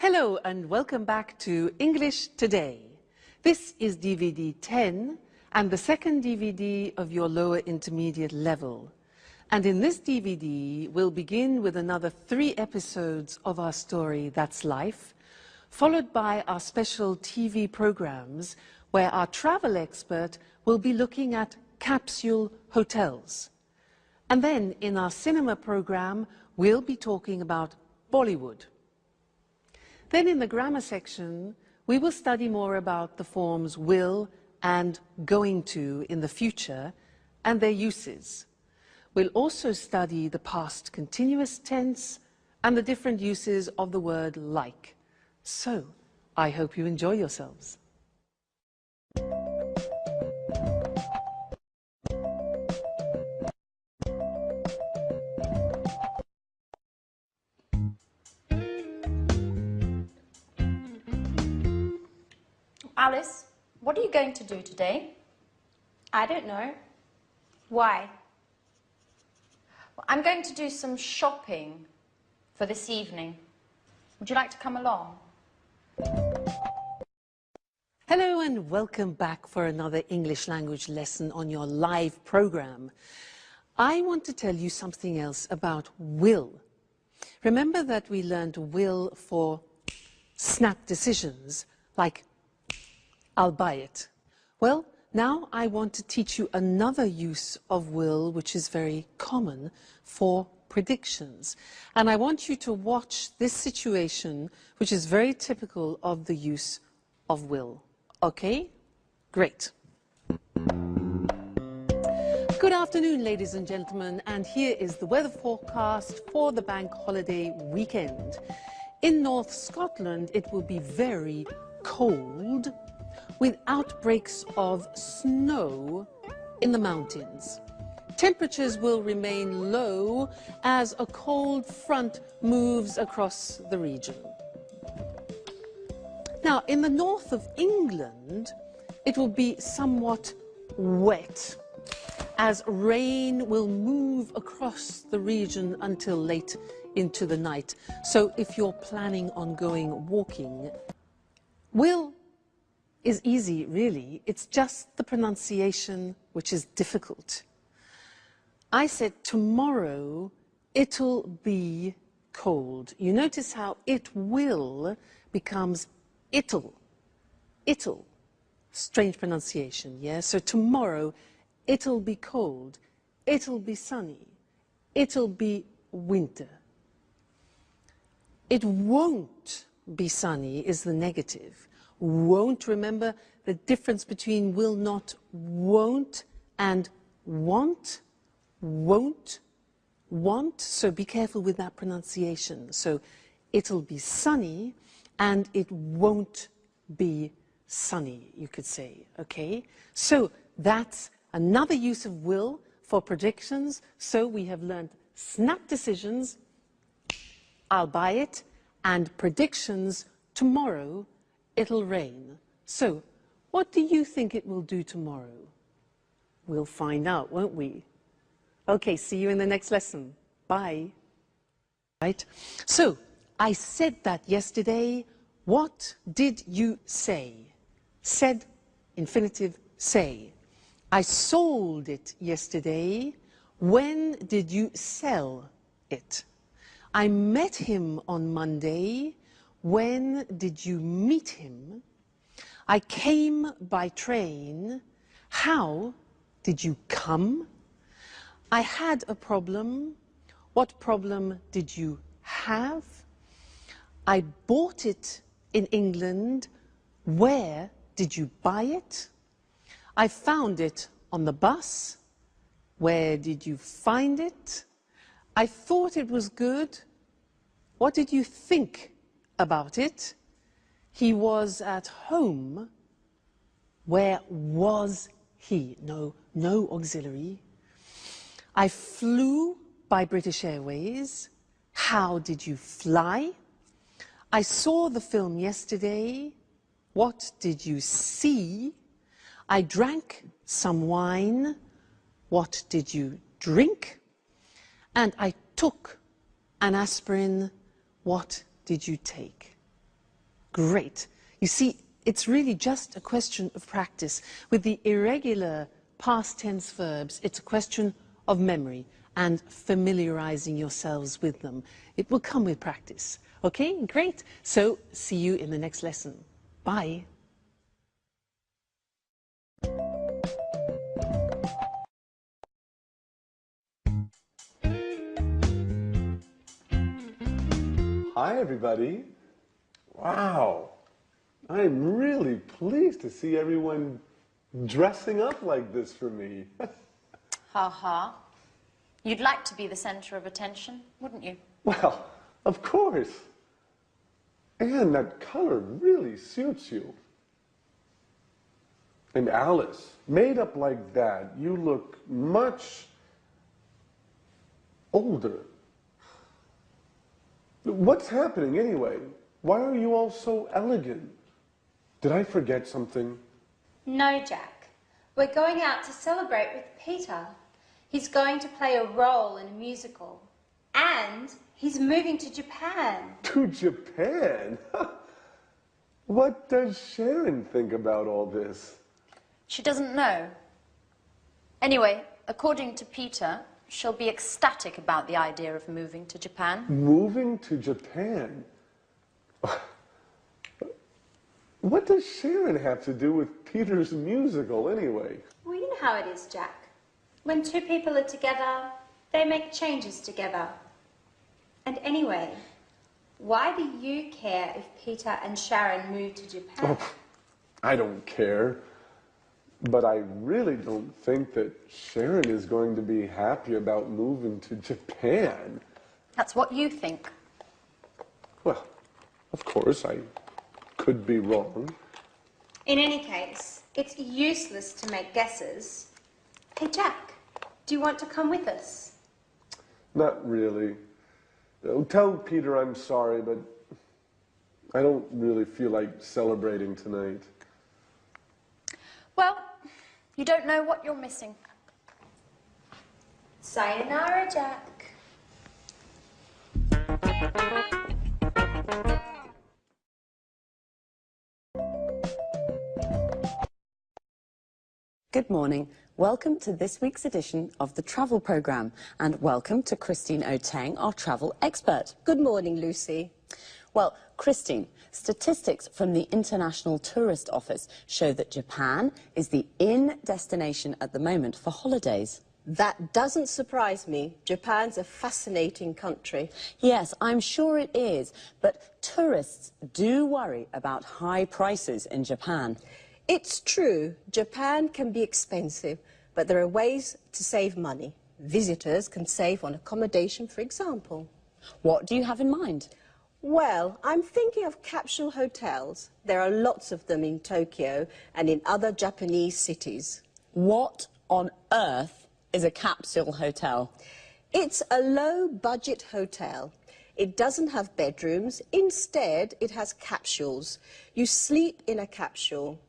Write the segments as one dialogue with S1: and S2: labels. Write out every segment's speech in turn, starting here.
S1: Hello and welcome back to English Today. This is DVD 10 and the second DVD of your lower intermediate level. And in this DVD, we'll begin with another 3 episodes of our story, That's Life, followed by our special TV programs where our travel expert will be looking at capsule hotels. And then in our cinema program, we'll be talking about Bollywood. Then in the grammar section, we will study more about the forms will and going to in the future and their uses. We'll also study the past continuous tense and the different uses of the word like. So, I hope you enjoy yourselves.
S2: Alice, what are you going to do today?
S3: I don't know. Why?
S2: Well, I'm going to do some shopping for this evening. Would you like to come along?
S1: Hello and welcome back for another English language lesson on your live program. I want to tell you something else about will. Remember that we learned will for snap decisions, like I'll buy it. Well, now I want to teach you another use of will which is very common for predictions. And I want you to watch this situation which is very typical of the use of will. Okay? Great. Good afternoon, ladies and gentlemen, and here is the weather forecast for the bank holiday weekend. In North Scotland, it will be very cold, with outbreaks of snow in the mountains. Temperatures will remain low as a cold front moves across the region. Now, in the north of England, it will be somewhat wet, as rain will move across the region until late into the night. So if you're planning on going walking, will is easy, really. It's just the pronunciation which is difficult. I said tomorrow it'll be cold. You notice how it will becomes it'll. It'll. Strange pronunciation, yeah? So tomorrow it'll be cold. It'll be sunny. It'll be winter. It won't be sunny is the negative. Won't, remember the difference between will not, won't, and want, won't, want. So be careful with that pronunciation. So it'll be sunny and it won't be sunny, you could say, okay? So that's another use of will for predictions. So we have learned snap decisions, I'll buy it, and predictions, tomorrow it'll rain. So, what do you think it will do tomorrow? We'll find out, won't we? Okay, see you in the next lesson. Bye. Right? So, I said that yesterday. What did you say? Said, infinitive, say. I sold it yesterday. When did you sell it? I met him on Monday. When did you meet him? I came by train. How did you come? I had a problem. What problem did you have? I bought it in England. Where did you buy it? I found it on the bus. Where did you find it? I thought it was good. What did you think about it? He was at home. Where was he? No auxiliary. I flew by British Airways. How did you fly? I saw the film yesterday. What did you see? I drank some wine. What did you drink? And I took an aspirin. What did you take? Great. You see, it's really just a question of practice. With the irregular past tense verbs, it's a question of memory and familiarizing yourselves with them. It will come with practice. Okay, great. So, see you in the next lesson. Bye.
S4: Hi, everybody. Wow. I'm really pleased to see everyone dressing up like this for me.
S2: Ha. You'd like to be the centre of attention, wouldn't you?
S4: Well, of course. And that color really suits you. And Alice, made up like that, you look much older. What's happening anyway? Why are you all so elegant? Did I forget something?
S3: No, Jack. We're going out to celebrate with Peter. He's going to play a role in a musical. And he's moving to Japan.
S4: To Japan? What does Sharon think about all this?
S2: She doesn't know. Anyway, according to Peter, she'll be ecstatic about the idea of moving to Japan.
S4: Moving to Japan? What does Sharon have to do with Peter's musical anyway?
S3: Well, you know how it is, Jack. When two people are together, they make changes together. And anyway, why do you care if Peter and Sharon move to Japan?
S4: Oh, I don't care. But I really don't think that Sharon is going to be happy about moving to Japan.
S2: That's what you think.
S4: Well, of course, I could be wrong.
S3: In any case, it's useless to make guesses. Hey, Jack, do you want to come with us?
S4: Not really. Tell Peter I'm sorry, but I don't really feel like celebrating tonight.
S2: Well, you don't know what you're missing.
S3: Sayonara, Jack.
S5: Good morning. Welcome to this week's edition of the Travel Programme, and welcome to Christine Oteng, our travel expert.
S6: Good morning, Lucy.
S5: Well, Christine, statistics from the International Tourist Office show that Japan is the in destination at the moment for holidays.
S6: That doesn't surprise me. Japan's a fascinating country.
S5: Yes, I'm sure it is, but tourists do worry about high prices in Japan.
S6: It's true, Japan can be expensive, but there are ways to save money. Visitors can save on accommodation, for example.
S5: What do you have in mind?
S6: Well, I'm thinking of capsule hotels. There are lots of them in Tokyo and in other Japanese cities.
S5: What on earth is a capsule hotel?
S6: It's a low-budget hotel. It doesn't have bedrooms. Instead, it has capsules. You sleep in a capsule.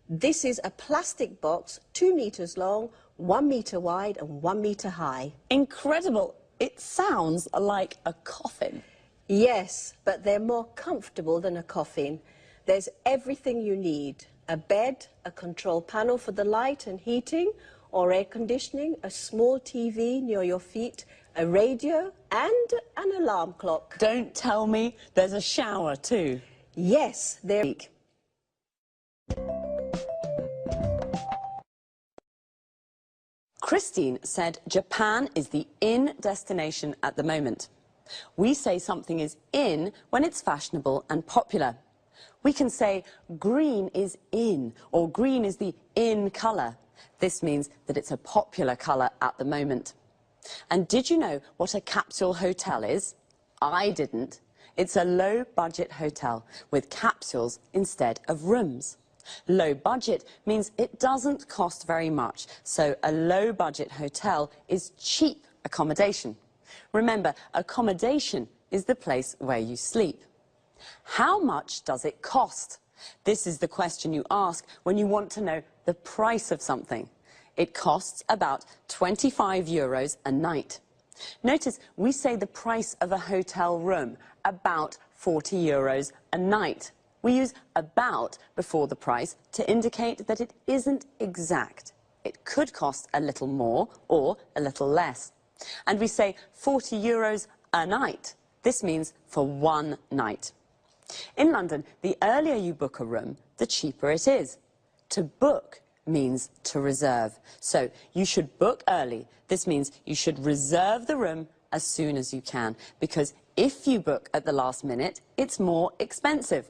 S6: This is a plastic box, 2 meters long, 1 meter wide and 1 meter high.
S5: Incredible. It sounds like a coffin.
S6: Yes, but they're more comfortable than a coffin. There's everything you need. A bed, a control panel for the light and heating, or air conditioning, a small TV near your feet, a radio and an alarm clock.
S5: Don't tell me there's a shower too.
S6: Yes, there.
S5: Christine said Japan is the in destination at the moment. We say something is in when it's fashionable and popular. We can say green is in, or green is the in colour. This means that it's a popular colour at the moment. And did you know what a capsule hotel is? I didn't. It's a low-budget hotel with capsules instead of rooms. Low budget means it doesn't cost very much, so a low-budget hotel is cheap accommodation. Remember, accommodation is the place where you sleep. How much does it cost? This is the question you ask when you want to know the price of something. It costs about €25 a night. Notice we say the price of a hotel room, about €40 a night. We use about before the price to indicate that it isn't exact. It could cost a little more or a little less. And we say 40 euros a night. This means for one night. In London, the earlier you book a room, the cheaper it is. To book means to reserve. So you should book early. This means you should reserve the room as soon as you can, because if you book at the last minute, it's more expensive.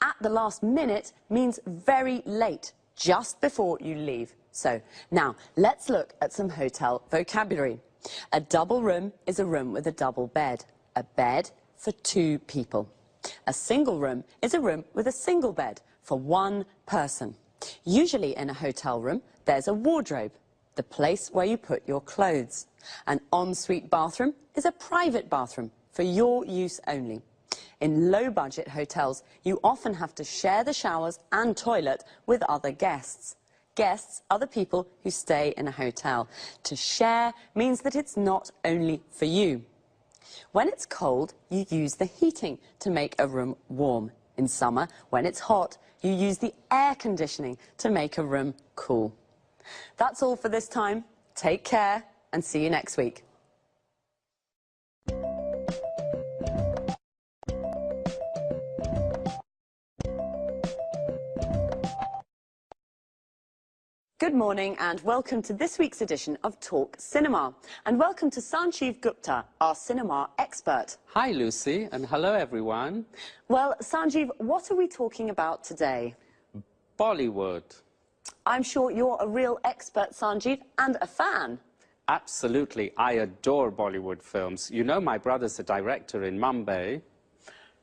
S5: At the last minute means very late, just before you leave. So now let's look at some hotel vocabulary. A double room is a room with a double bed, a bed for 2 people. A single room is a room with a single bed for 1 person. Usually in a hotel room, there's a wardrobe, the place where you put your clothes. An ensuite bathroom is a private bathroom for your use only. In low-budget hotels, you often have to share the showers and toilet with other guests. Guests are the people who stay in a hotel. To share means that it's not only for you. When it's cold, you use the heating to make a room warm. In summer, when it's hot, you use the air conditioning to make a room cool. That's all for this time. Take care and see you next week. Good morning and welcome to this week's edition of Talk Cinema. And welcome to Sanjeev Gupta, our cinema expert.
S7: Hi Lucy, and hello everyone.
S5: Well, Sanjeev, what are we talking about today?
S7: Bollywood.
S5: I'm sure you're a real expert, Sanjeev, and a fan.
S7: Absolutely, I adore Bollywood films. You know my brother's a director in Mumbai.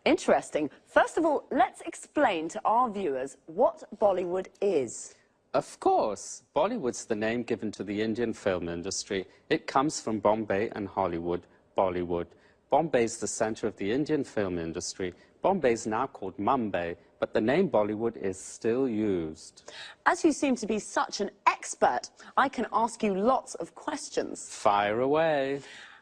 S5: Interesting. First of all, let's explain to our viewers what Bollywood is.
S7: Of course, Bollywood's the name given to the Indian film industry. It comes from Bombay and Hollywood, Bollywood. Bombay's the center of the Indian film industry. Bombay's now called Mumbai, but the name Bollywood is still used.
S5: As you seem to be such an expert, I can ask you lots of questions.
S7: Fire away.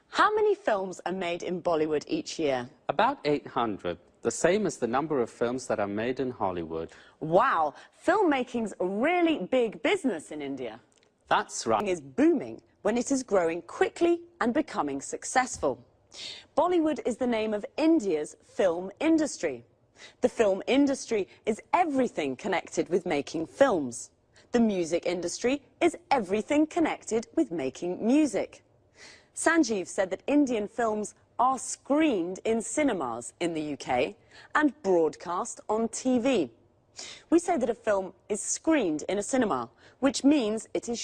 S5: How many films are made in Bollywood each year?
S7: About 800, the same as the number of films that are made in Hollywood.
S5: Wow, filmmaking's a really big business in India.
S7: That's right.
S5: It is booming when it is growing quickly and becoming successful. Bollywood is the name of India's film industry. The film industry is everything connected with making films. The music industry is everything connected with making music. Sanjeev said that Indian films are screened in cinemas in the UK and broadcast on TV. We say that a film is screened in a cinema, which means it is